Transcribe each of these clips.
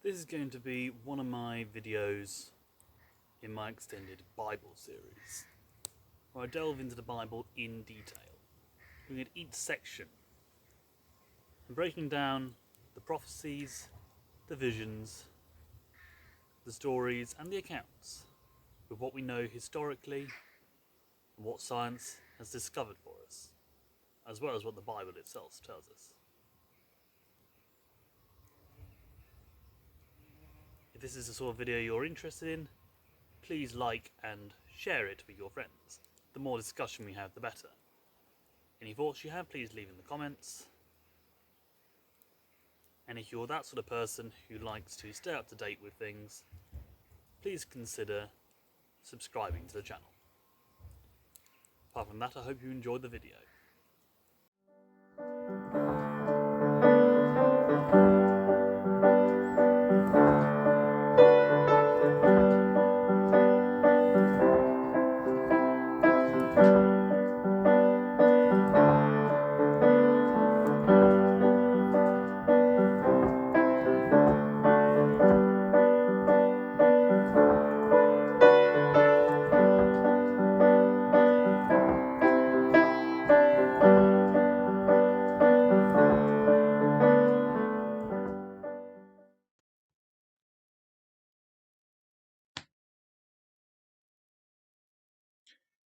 This is going to be one of my videos in my extended Bible series, where I delve into the Bible in detail, looking at each section and breaking down the prophecies, the visions, the stories and the accounts with what we know historically and what science has discovered for us, as well as what the Bible itself tells us. If this is the sort of video you're interested in, please like and share it with your friends. The more discussion we have, the better. Any thoughts you have, please leave in the comments. And if you're that sort of person who likes to stay up to date with things, please consider subscribing to the channel. Apart from that, I hope you enjoyed the video.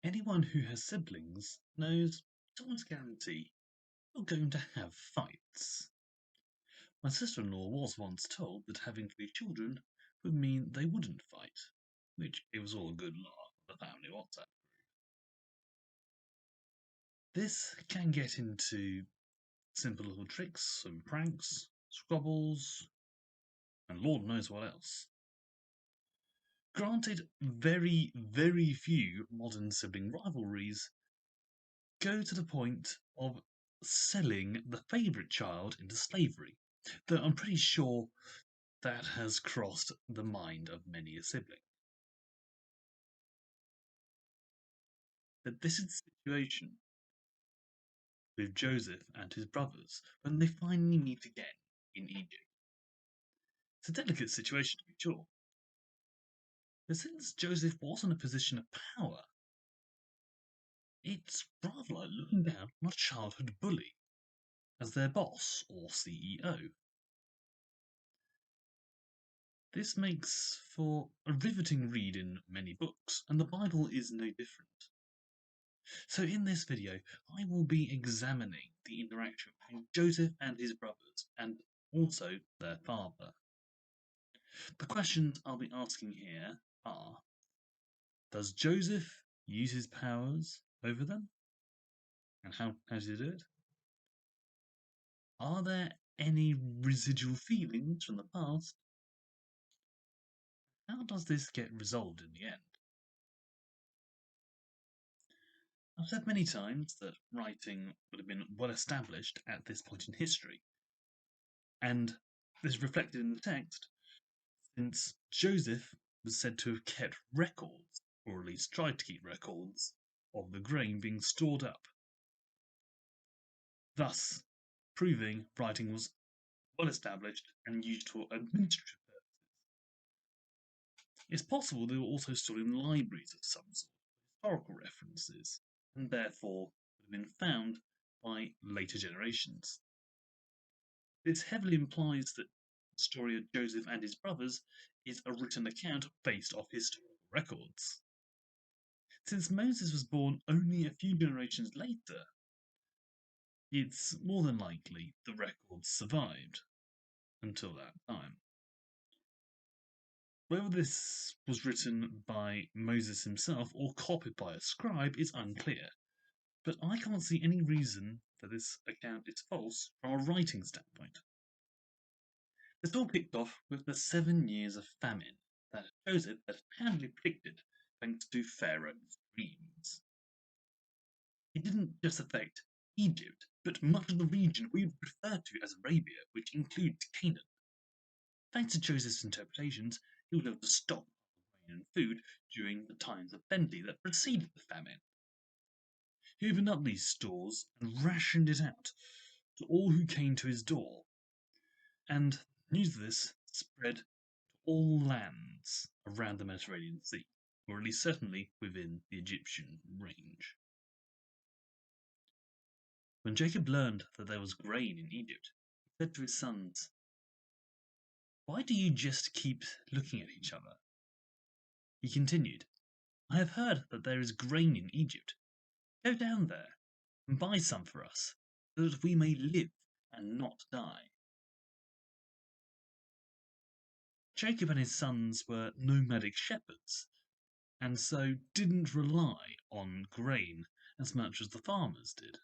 Anyone who has siblings knows it's almost a guarantee you're going to have fights. My sister-in-law was once told that having 3 children would mean they wouldn't fight, which it was all a good laugh on the family WhatsApp group. This can get into simple little tricks and pranks, squabbles, and Lord knows what else. Granted, very, very few modern sibling rivalries go to the point of selling the favourite child into slavery, though I'm pretty sure that has crossed the mind of many a sibling. But this is the situation with Joseph and his brothers when they finally meet again in Egypt. It's a delicate situation to be sure, but since Joseph was in a position of power, it's rather like looking down on a childhood bully as their boss or CEO. This makes for a riveting read in many books, and the Bible is no different. So in this video, I will be examining the interaction between Joseph and his brothers, and also their father. The questions I'll be asking here are: does Joseph use his powers over them? And how does he do it? Are there any residual feelings from the past? How does this get resolved in the end? I've said many times that writing would have been well established at this point in history, and this is reflected in the text, since Joseph was said to have kept records, or at least tried to keep records, of the grain being stored up, thus proving writing was well established and used for administrative purposes. It's possible they were also stored in libraries of some sort, historical references, and therefore would have been found by later generations. This heavily implies that the story of Joseph and his brothers is a written account based off historical records. Since Moses was born only a few generations later, it's more than likely the records survived until that time. Whether this was written by Moses himself or copied by a scribe is unclear, but I can't see any reason that this account is false from a writing standpoint. This all kicked off with the 7 years of famine that Joseph had handily predicted thanks to Pharaoh's dreams. It didn't just affect Egypt, but much of the region we refer to as Arabia, which includes Canaan. Thanks to Joseph's interpretations, he was able to stop grain and food during the times of plenty that preceded the famine. He opened up these stores and rationed it out to all who came to his door. And news of this spread to all lands around the Mediterranean Sea, or at least certainly within the Egyptian range. When Jacob learned that there was grain in Egypt, he said to his sons, "Why do you just keep looking at each other?" He continued, "I have heard that there is grain in Egypt. Go down there and buy some for us, so that we may live and not die." Jacob and his sons were nomadic shepherds, and so didn't rely on grain as much as the farmers did.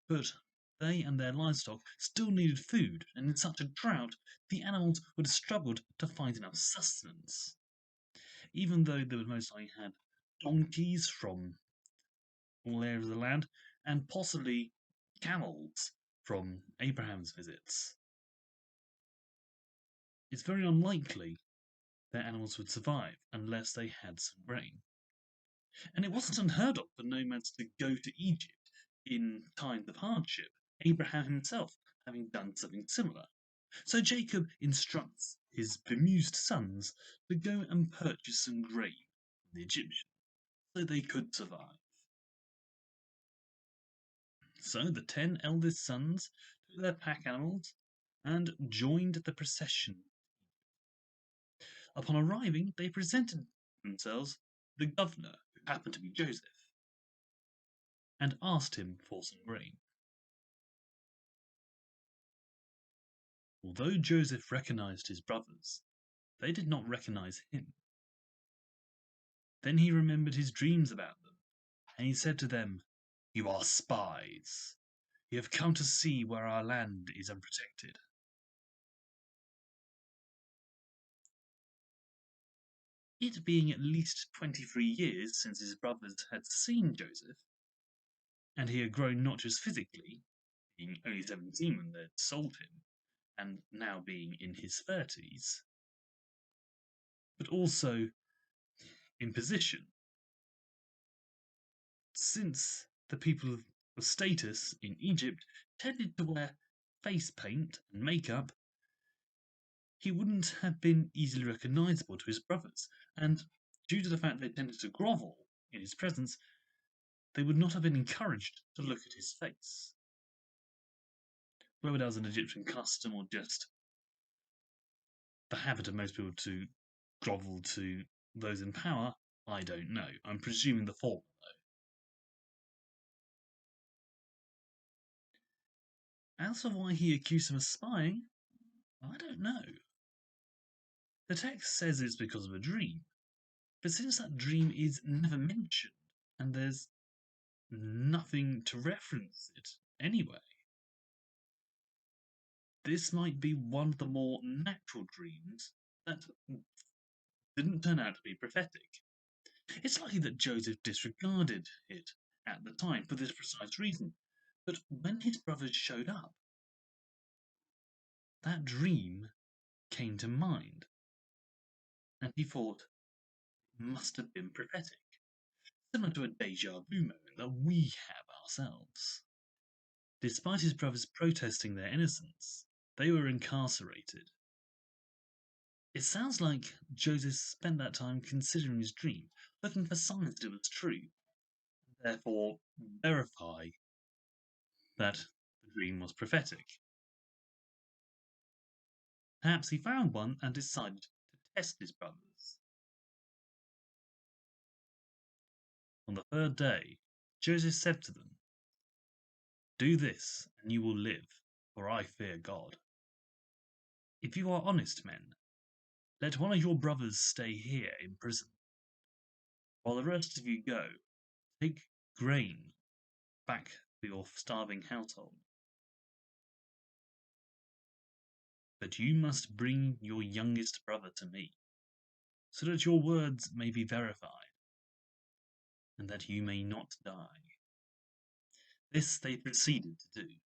But they and their livestock still needed food, and in such a drought, the animals would have struggled to find enough sustenance. Even though they would most likely had donkeys from all areas of the land, and possibly camels from Abraham's visits, it's very unlikely their animals would survive unless they had some grain. And it wasn't unheard of for nomads to go to Egypt in times of hardship, Abraham himself having done something similar. So Jacob instructs his bemused sons to go and purchase some grain from the Egyptians so they could survive. So the 10 eldest sons took their pack animals and joined the procession. Upon arriving, they presented themselves to the governor, who happened to be Joseph, and asked him for some grain. Although Joseph recognized his brothers, they did not recognize him. Then he remembered his dreams about them, and he said to them, "You are spies. You have come to see where our land is unprotected." It being at least 23 years since his brothers had seen Joseph, and he had grown not just physically, being only 17 when they had sold him, and now being in his 30s, but also in position. Since the people of status in Egypt tended to wear face paint and makeup, he wouldn't have been easily recognizable to his brothers, and due to the fact they tended to grovel in his presence, they would not have been encouraged to look at his face. Whether that was an Egyptian custom or just the habit of most people to grovel to those in power, I don't know. I'm presuming the former, though. As for why he accused him of spying, I don't know. The text says it's because of a dream, but since that dream is never mentioned, and there's nothing to reference it anyway, this might be one of the more natural dreams that didn't turn out to be prophetic. It's likely that Joseph disregarded it at the time for this precise reason, but when his brothers showed up, that dream came to mind, and he thought it must have been prophetic, similar to a deja vu moment that we have ourselves. Despite his brothers protesting their innocence, they were incarcerated. It sounds like Joseph spent that time considering his dream, looking for signs that it was true, and therefore verify that the dream was prophetic. Perhaps he found one and decided to test his brothers. On the third day, Joseph said to them, "Do this, and you will live, for I fear God. If you are honest men, let one of your brothers stay here in prison, while the rest of you go, take grain back for your starving household. But you must bring your youngest brother to me, so that your words may be verified, and that you may not die." This they proceeded to do.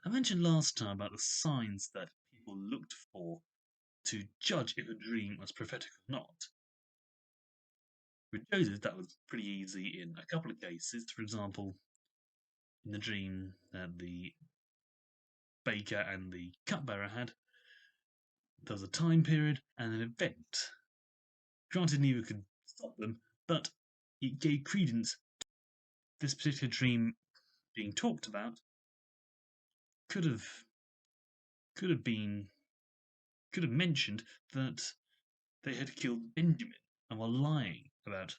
I mentioned last time about the signs that people looked for to judge if a dream was prophetic or not. With Joseph, that was pretty easy in a couple of cases. For example, in the dream that the baker and the cupbearer had, there was a time period and an event. Granted, neither could stop them, but it gave credence to this particular dream being talked about. Could have mentioned that they had killed Benjamin and were lying about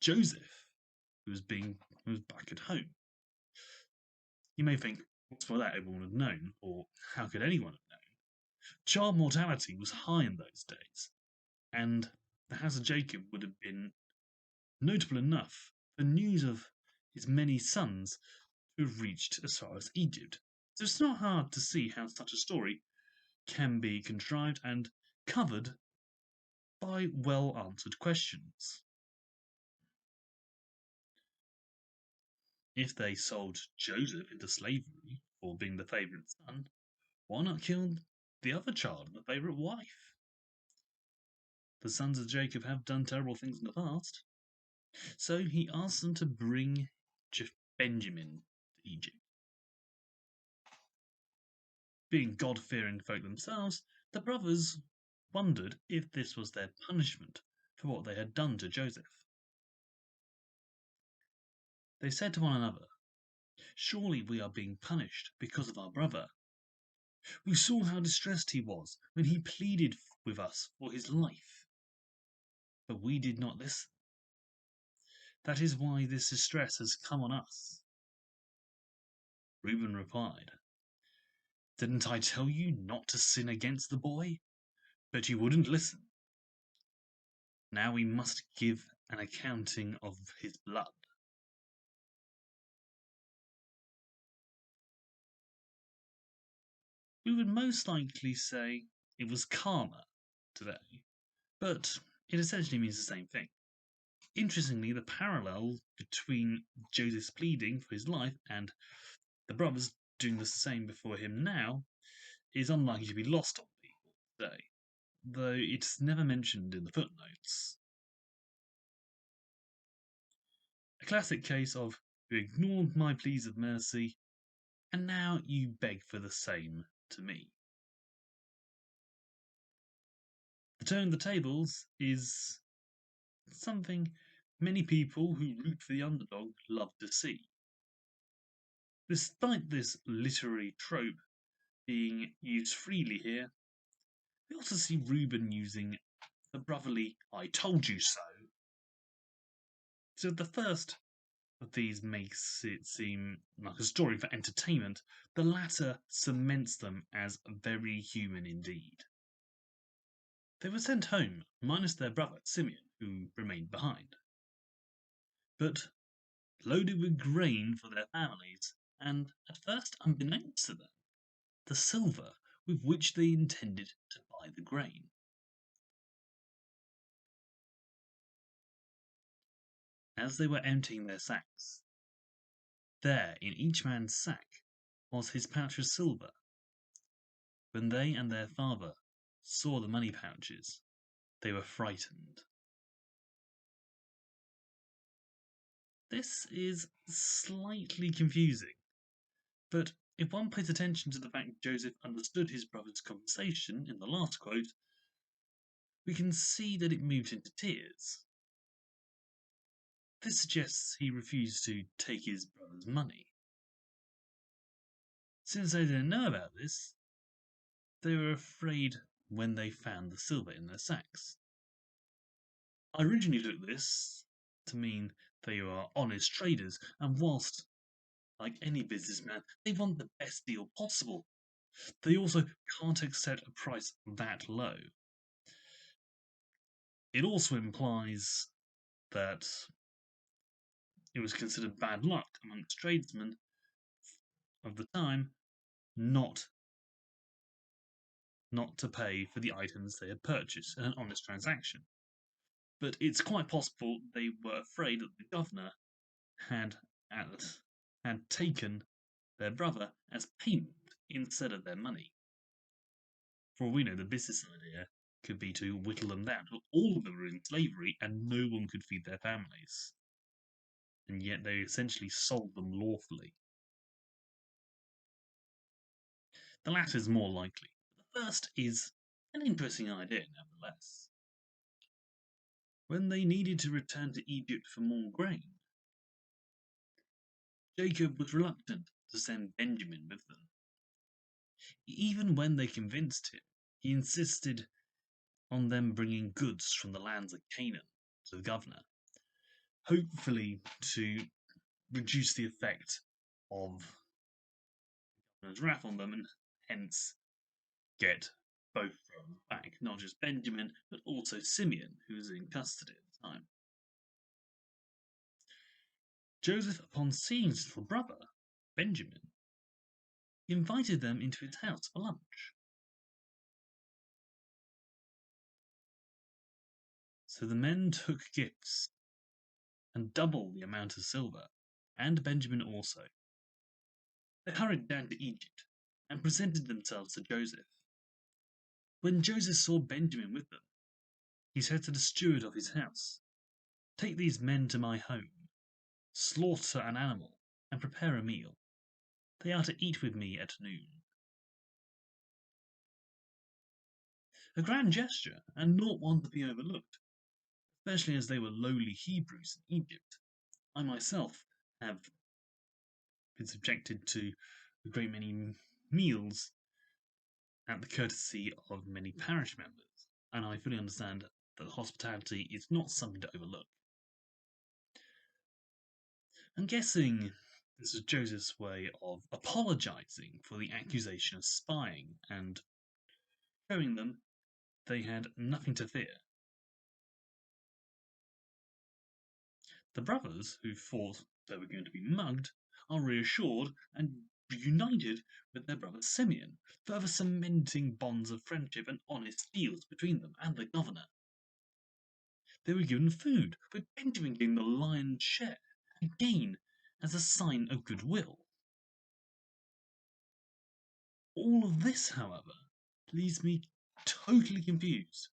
Joseph, who was back at home. You may think, what's for that everyone would have known, or how could anyone have known? Child mortality was high in those days, and the house of Jacob would have been notable enough for news of his many sons to have reached as far as Egypt. So it's not hard to see how such a story can be contrived and covered by well answered questions. If they sold Joseph into slavery for being the favourite son, why not kill the other child and the favourite wife? The sons of Jacob have done terrible things in the past. So he asked them to bring Benjamin to Egypt. Being God-fearing folk themselves, the brothers wondered if this was their punishment for what they had done to Joseph. They said to one another, "Surely we are being punished because of our brother. We saw how distressed he was when he pleaded with us for his life. But we did not listen. That is why this distress has come on us." Reuben replied, "Didn't I tell you not to sin against the boy? But you wouldn't listen. Now we must give an accounting of his blood." We would most likely say it was karma today, but it essentially means the same thing. Interestingly, the parallel between Joseph's pleading for his life and the brothers doing the same before him now is unlikely to be lost on people today, though it's never mentioned in the footnotes. A classic case of "you ignored my pleas of mercy, and now you beg for the same to me." The turn of the tables is something many people who root for the underdog love to see. Despite this literary trope being used freely here, we also see Reuben using the brotherly "I told you so." So the first of these makes it seem like a story for entertainment, the latter cements them as very human indeed. They were sent home, minus their brother Simeon, who remained behind, but loaded with grain for their families, and, at first unbeknownst to them, the silver with which they intended to buy the grain. As they were emptying their sacks, there in each man's sack was his pouch of silver. When they and their father saw the money pouches, they were frightened. This is slightly confusing, but if one pays attention to the fact Joseph understood his brother's conversation in the last quote, we can see that it moved into tears. This suggests he refused to take his brother's money. Since they didn't know about this, they were afraid when they found the silver in their sacks. I originally took this to mean they are honest traders, and whilst, like any businessman, they want the best deal possible, they also can't accept a price that low. It also implies that it was considered bad luck amongst tradesmen of the time not to pay for the items they had purchased in an honest transaction. But it's quite possible they were afraid that the governor had taken their brother as payment instead of their money. For all we know, the business idea could be to whittle them down till all of them were in slavery and no one could feed their families. And yet they essentially sold them lawfully. The latter is more likely. The first is an interesting idea, nevertheless. When they needed to return to Egypt for more grain, Jacob was reluctant to send Benjamin with them. Even when they convinced him, he insisted on them bringing goods from the lands of Canaan to the governor, hopefully to reduce the effect of the governor's wrath on them and hence get both brothers back, not just Benjamin, but also Simeon, who was in custody at the time. Joseph, upon seeing his little brother, Benjamin, invited them into his house for lunch. So the men took gifts and double the amount of silver, and Benjamin also. They hurried down to Egypt and presented themselves to Joseph. When Joseph saw Benjamin with them, he said to the steward of his house, "Take these men to my home, slaughter an animal, and prepare a meal. They are to eat with me at noon." A grand gesture, and not one to be overlooked, especially as they were lowly Hebrews in Egypt. I myself have been subjected to a great many meals at the courtesy of many parish members, and I fully understand that hospitality is not something to overlook. I'm guessing this was Joseph's way of apologizing for the accusation of spying and showing them they had nothing to fear. The brothers, who thought they were going to be mugged, are reassured and reunited with their brother Simeon, further cementing bonds of friendship and honest deals between them and the governor. They were given food, with Benjamin getting the lion's share, again as a sign of goodwill. All of this, however, leaves me totally confused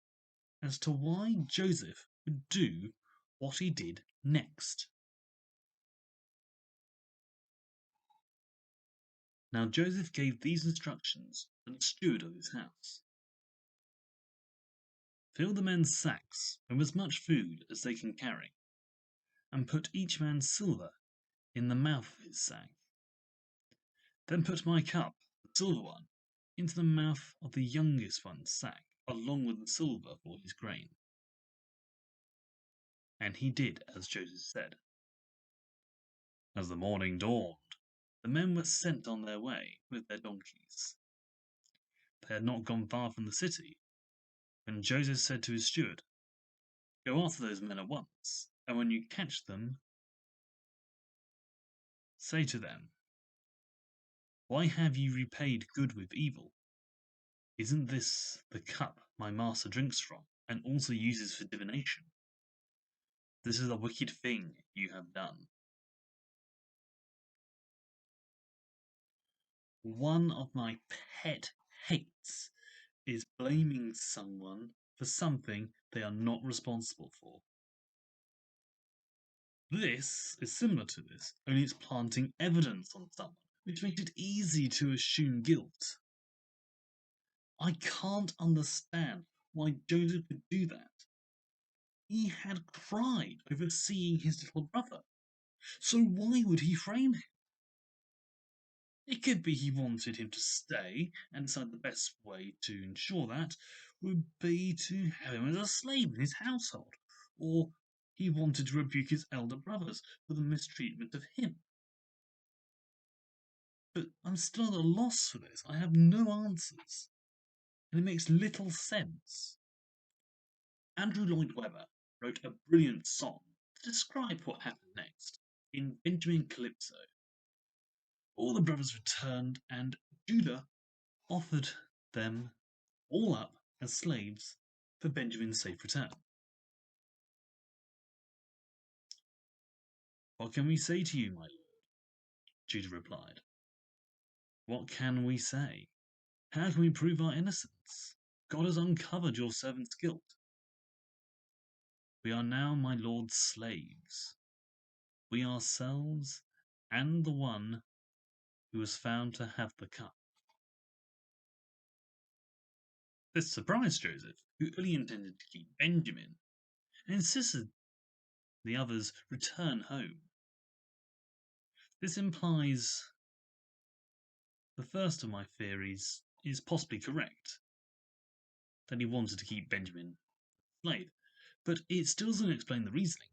as to why Joseph would do what he did next. Now Joseph gave these instructions to the steward of his house. Fill the men's sacks with as much food as they can carry, and put each man's silver in the mouth of his sack. Then put my cup, the silver one, into the mouth of the youngest one's sack, along with the silver for his grain. And he did as Joseph said. As the morning dawned, the men were sent on their way with their donkeys. They had not gone far from the city when Joseph said to his steward, "Go after those men at once, and when you catch them, say to them, 'Why have you repaid good with evil? Isn't this the cup my master drinks from, and also uses for divination? This is a wicked thing you have done.'" One of my pet hates is blaming someone for something they are not responsible for. This is similar to this, only it's planting evidence on someone, which makes it easy to assume guilt. I can't understand why Joseph would do that. He had cried over seeing his little brother, so why would he frame him? It could be he wanted him to stay, and decided the best way to ensure that would be to have him as a slave in his household, or he wanted to rebuke his elder brothers for the mistreatment of him. But I'm still at a loss for this. I have no answers, and it makes little sense. Andrew Lloyd Webber wrote a brilliant song to describe what happened next in Benjamin Calypso. All the brothers returned, and Judah offered them all up as slaves for Benjamin's safe return. "What can we say to you, my lord?" Judah replied. "What can we say? How can we prove our innocence? God has uncovered your servant's guilt. We are now my lord's slaves, we ourselves and the one who was found to have the cup." This surprised Joseph, who only intended to keep Benjamin, and insisted the others return home. This implies the first of my theories is possibly correct, that he wanted to keep Benjamin a slave, but it still doesn't explain the reasoning.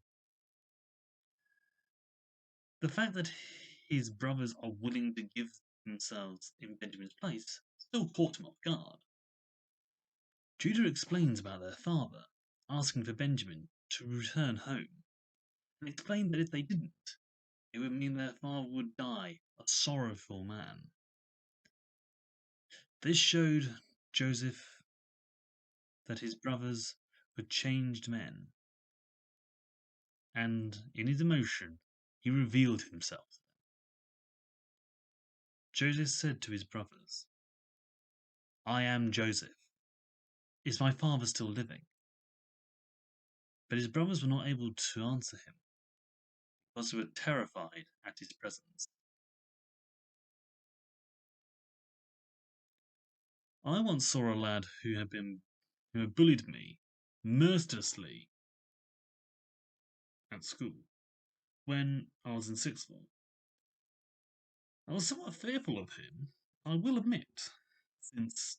The fact that his brothers are willing to give themselves in Benjamin's place still caught him off guard. Judah explains about their father asking for Benjamin to return home, and explained that if they didn't, it would mean their father would die a sorrowful man. This showed Joseph that his brothers were changed men, and in his emotion, he revealed himself. Joseph said to his brothers, "I am Joseph. Is my father still living?" But his brothers were not able to answer him, because they were terrified at his presence. I once saw a lad who had bullied me mercilessly at school when I was in sixth form. I was somewhat fearful of him, I will admit, since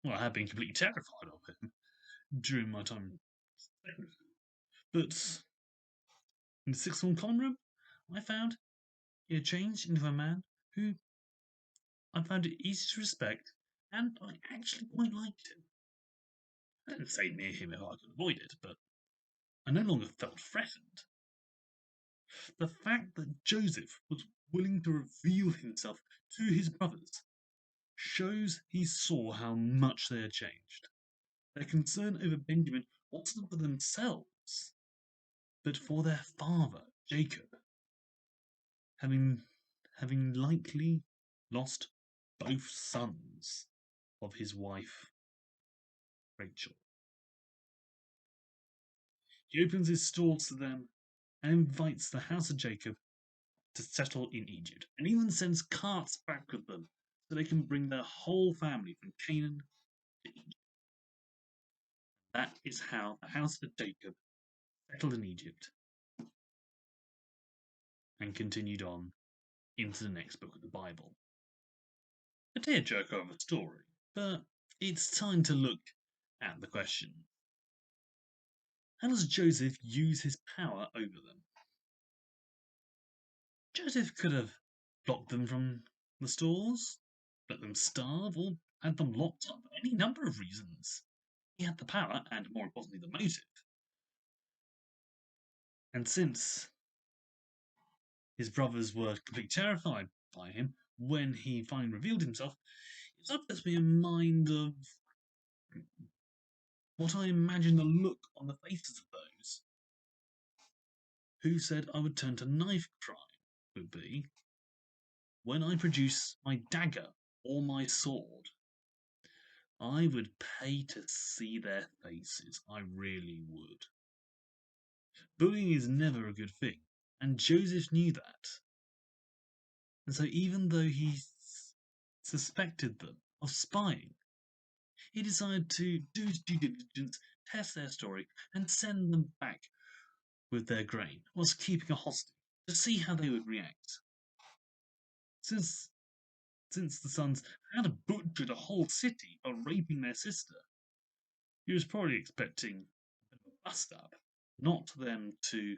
I had been completely terrified of him during my time in secondary school. But in the sixth form common room, I found he had changed into a man who I found it easy to respect, and I actually quite liked him. I didn't stay near him if I could avoid it, but I no longer felt threatened. The fact that Joseph was willing to reveal himself to his brothers shows he saw how much they had changed. Their concern over Benjamin wasn't for themselves, but for their father, Jacob, having likely lost both sons of his wife, Rachel. He opens his stores to them and invites the house of Jacob to settle in Egypt, and even sends carts back with them so they can bring their whole family from Canaan to Egypt. That is how the house of Jacob settled in Egypt and continued on into the next book of the Bible. A tearjerker of a story, but it's time to look at the question. How does Joseph use his power over them? Joseph could have blocked them from the stores, let them starve, or had them locked up for any number of reasons. He had the power and, more importantly, the motive. And since his brothers were completely terrified by him when he finally revealed himself, it sort of puts me in mind of what I imagine the look on the faces of those who said I would turn to knife crime would be when I produce my dagger or my sword. I would pay to see their faces. I really would. Bullying is never a good thing, and Joseph knew that. And so, even though he suspected them of spying, he decided to do his due diligence, test their story, and send them back with their grain, whilst keeping a hostage to see how they would react. Since the sons had butchered a whole city for raping their sister, he was probably expecting a bust up, not them to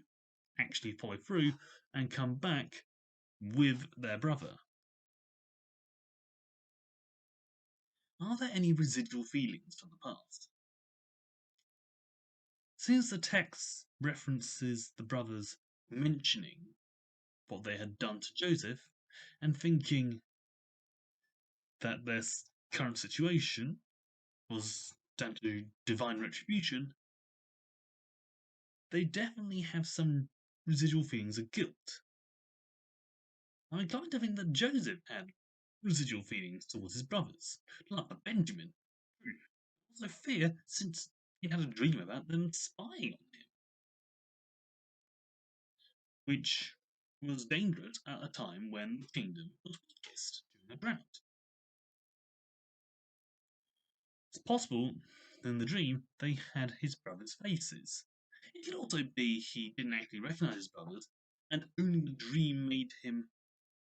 actually follow through and come back with their brother. Are there any residual feelings from the past? Since the text references the brothers mentioning what they had done to Joseph and thinking that their current situation was down to divine retribution, they definitely have some residual feelings of guilt. I'd like to think that Joseph had residual feelings towards his brothers, like Benjamin, who also fear since he had a dream about them spying on him, which was dangerous at a time when the kingdom was weakest during a drought. possible that in the dream they had his brothers' faces. It could also be he didn't actually recognize his brothers, and only the dream made him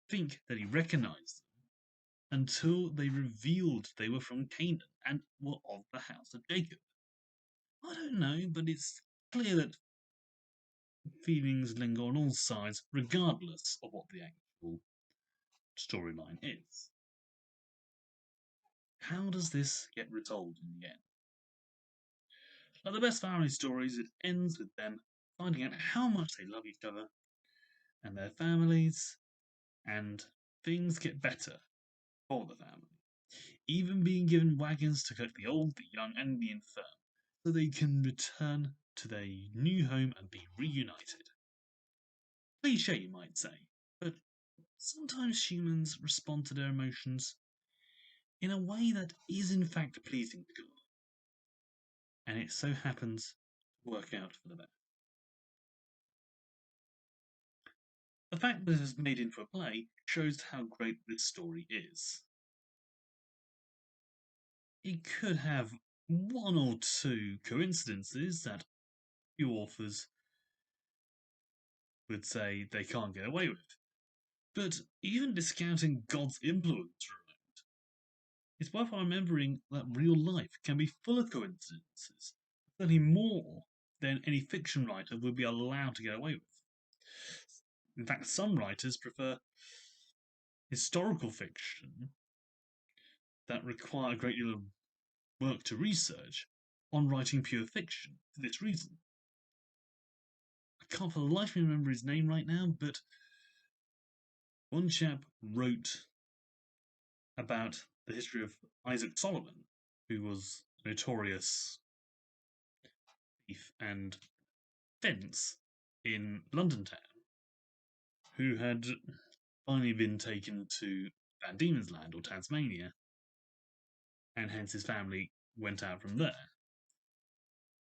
think that he recognized them until they revealed they were from Canaan and were of the house of Jacob. I don't know, but it's clear that feelings linger on all sides, regardless of what the actual storyline is. How does this get retold in the end? Like the best family stories, it ends with them finding out how much they love each other and their families, and things get better for the family. Even being given wagons to collect the old, the young, and the infirm, so they can return to their new home and be reunited. Cliche, you might say, but sometimes humans respond to their emotions in a way that is in fact pleasing to God, and it so happens to work out for the best. The fact that it was made into a play shows how great this story is. It could have one or two coincidences that few authors would say they can't get away with. But even discounting God's influence for a moment, it's worth remembering that real life can be full of coincidences, certainly more than any fiction writer would be allowed to get away with. In fact, some writers prefer historical fiction that require a great deal of work to research on writing pure fiction for this reason. I can't for the life of me remember his name right now, but one chap wrote about the history of Isaac Solomon, who was a notorious thief and fence in London town, who had finally been taken to Van Diemen's Land or Tasmania, and hence his family went out from there.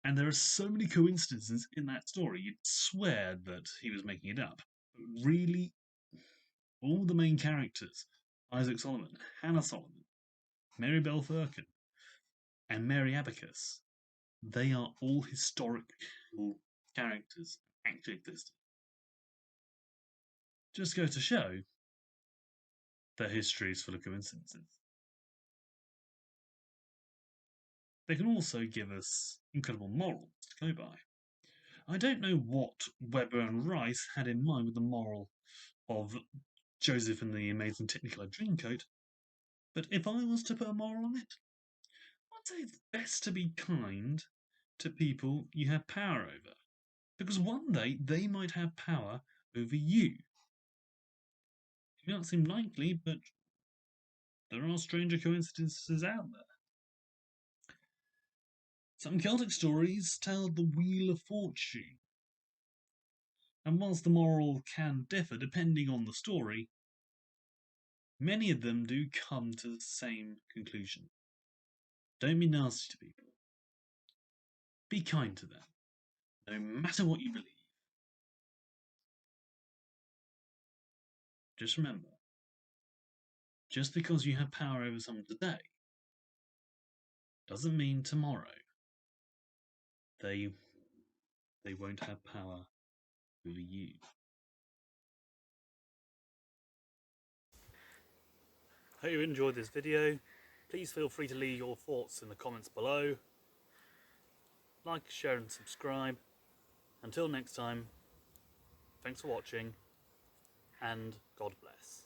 And there are so many coincidences in that story, you'd swear that he was making it up. But really, all the main characters, Isaac Solomon, Hannah Solomon, Mary Bell Firkin, and Mary Abacus, they are all historical characters that actually existed. Just go to show that history is full of coincidences. They can also give us incredible morals to go by. I don't know what Webber and Rice had in mind with the moral of Joseph and the Amazing Technicolor Dreamcoat, but if I was to put a moral on it, I'd say it's best to be kind to people you have power over, because one day they might have power over you. It may not seem likely, but there are stranger coincidences out there. Some Celtic stories tell the Wheel of Fortune, and whilst the moral can differ depending on the story, many of them do come to the same conclusion. Don't be nasty to people. Be kind to them, no matter what you believe. Just remember, just because you have power over someone today doesn't mean tomorrow they won't have power over you. Hope you enjoyed this video. Please feel free to leave your thoughts in the comments below. Like, share and subscribe. Until next time, thanks for watching, and God bless.